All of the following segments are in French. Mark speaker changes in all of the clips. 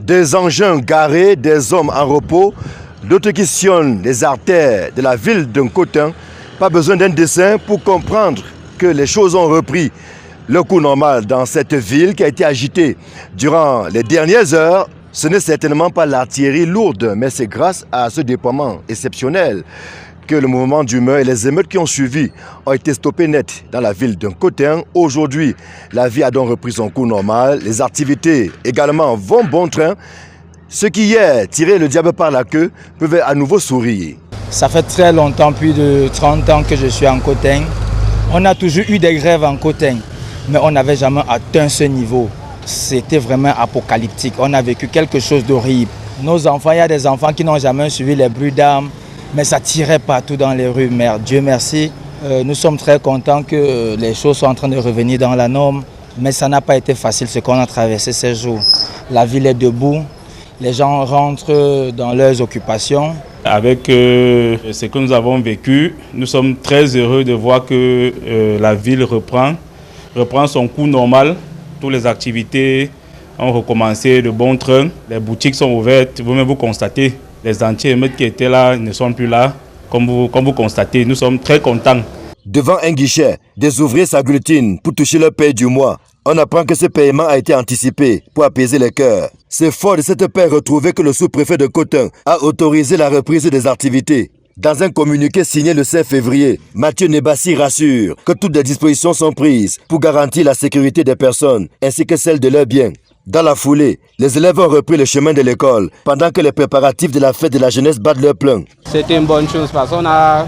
Speaker 1: Des engins garés, des hommes en repos, d'autres qui sillonnent les artères de la ville d'un Cotin. Pas besoin d'un dessin pour comprendre que les choses ont repris le cours normal dans cette ville qui a été agitée durant les dernières heures. Ce n'est certainement pas l'artillerie lourde, mais c'est grâce à ce déploiement exceptionnel que le mouvement d'humeur et les émeutes qui ont suivi ont été stoppés net dans la ville d'un Cotin. Aujourd'hui, la vie a donc repris son cours normal. Les activités également vont bon train. Ceux qui hier tiraient le diable par la queue peuvent à nouveau sourire.
Speaker 2: Ça fait très longtemps, plus de 30 ans que je suis en Cotin. On a toujours eu des grèves en Cotin, mais on n'avait jamais atteint ce niveau. C'était vraiment apocalyptique. On a vécu quelque chose d'horrible. Nos enfants, il y a des enfants qui n'ont jamais suivi les bruits d'armes, mais ça tirait partout dans les rues. Dieu merci, nous sommes très contents que les choses soient en train de revenir dans la norme, mais ça n'a pas été facile ce qu'on a traversé ces jours. La ville est debout, les gens rentrent dans leurs occupations.
Speaker 3: Avec ce que nous avons vécu, nous sommes très heureux de voir que la ville reprend son cours normal. Toutes les activités ont recommencé de bon train. Les boutiques sont ouvertes. Vous-même vous constatez, les anti-émeutes qui étaient là ne sont plus là. Comme vous constatez, nous sommes très contents.
Speaker 1: Devant un guichet, des ouvriers s'agglutinent pour toucher leur paie du mois. On apprend que ce paiement a été anticipé pour apaiser les cœurs. C'est fort de cette paie retrouvée que le sous-préfet de Cotin a autorisé la reprise des activités. Dans un communiqué signé le 5 février, Mathieu Nebassi rassure que toutes les dispositions sont prises pour garantir la sécurité des personnes ainsi que celle de leurs biens. Dans la foulée, les élèves ont repris le chemin de l'école pendant que les préparatifs de la fête de la jeunesse battent leur plein.
Speaker 4: C'était une bonne chose parce qu'on a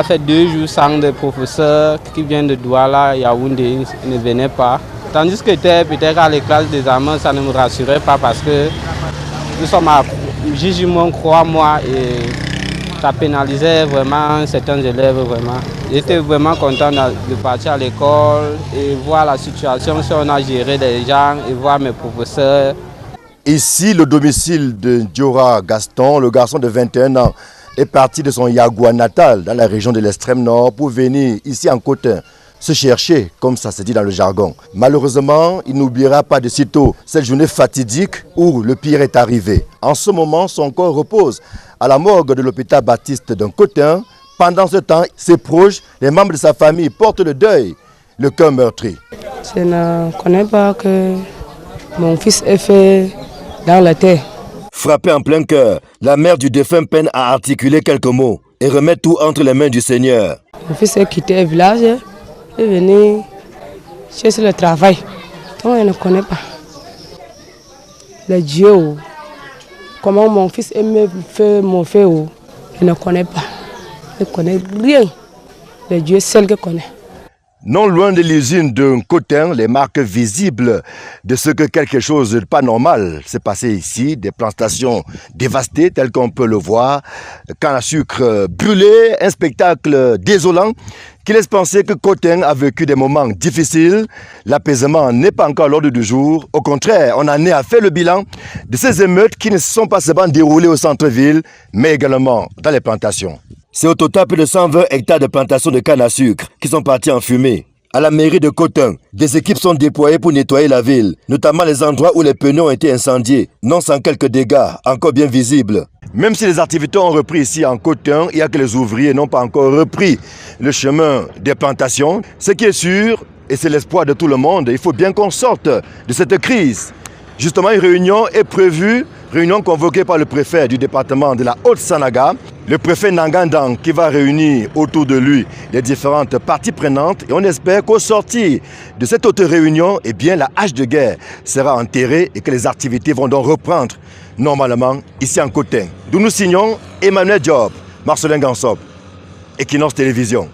Speaker 4: fait 2 jours sans des professeurs qui viennent de Douala, Yaoundé, ils ne venaient pas. Tandis que peut-être à les classes des amants, ça ne me rassurait pas parce que nous sommes à jugement, crois-moi, et ça pénalisait vraiment certains élèves. Vraiment. J'étais vraiment content de partir à l'école et voir la situation, si on a géré des gens et voir mes professeurs.
Speaker 1: Ici, le domicile de Diora Gaston, le garçon de 21 ans, est parti de son Yagua natal dans la région de l'extrême nord pour venir ici en Cotin se chercher, comme ça se dit dans le jargon. Malheureusement, il n'oubliera pas de sitôt cette journée fatidique où le pire est arrivé. En ce moment, son corps repose à la morgue de l'hôpital Baptiste d'un Cotin. Pendant ce temps, ses proches, les membres de sa famille portent le deuil, le cœur meurtri.
Speaker 5: Je ne connais pas que mon fils est fait dans la terre.
Speaker 1: Frappée en plein cœur, la mère du défunt peine à articuler quelques mots et remet tout entre les mains du Seigneur.
Speaker 5: Mon fils a quitté le village et est venu chercher le travail. Donc je ne connais pas. Le Dieu, comment mon fils aime faire mon fait, je ne connais pas. Je ne connais rien. Le Dieu seul que je connais.
Speaker 1: Non loin de l'usine d'un Cotin, les marques visibles de ce que quelque chose de pas normal s'est passé ici, des plantations dévastées telles qu'on peut le voir, canne à sucre brûlé, un spectacle désolant qui laisse penser que Cotin a vécu des moments difficiles. L'apaisement n'est pas encore à l'ordre du jour. Au contraire, on en est à faire le bilan de ces émeutes qui ne se sont pas seulement déroulées au centre-ville, mais également dans les plantations. C'est au total plus de 120 hectares de plantations de canne à sucre qui sont partis en fumée. À la mairie de Cotin, des équipes sont déployées pour nettoyer la ville, notamment les endroits où les pneus ont été incendiés, non sans quelques dégâts encore bien visibles. Même si les activités ont repris ici en Cotin, il y a que les ouvriers n'ont pas encore repris le chemin des plantations. Ce qui est sûr, et c'est l'espoir de tout le monde, il faut bien qu'on sorte de cette crise. Justement, une réunion est prévue, réunion convoquée par le préfet du département de la Haute-Sanaga, le préfet Nangandang, qui va réunir autour de lui les différentes parties prenantes. Et on espère qu'au sortir de cette haute réunion, eh bien, la hache de guerre sera enterrée et que les activités vont donc reprendre normalement ici en Cotin. D'où nous signons Emmanuel Diop, Marcelin Gansop, Equinox Télévision.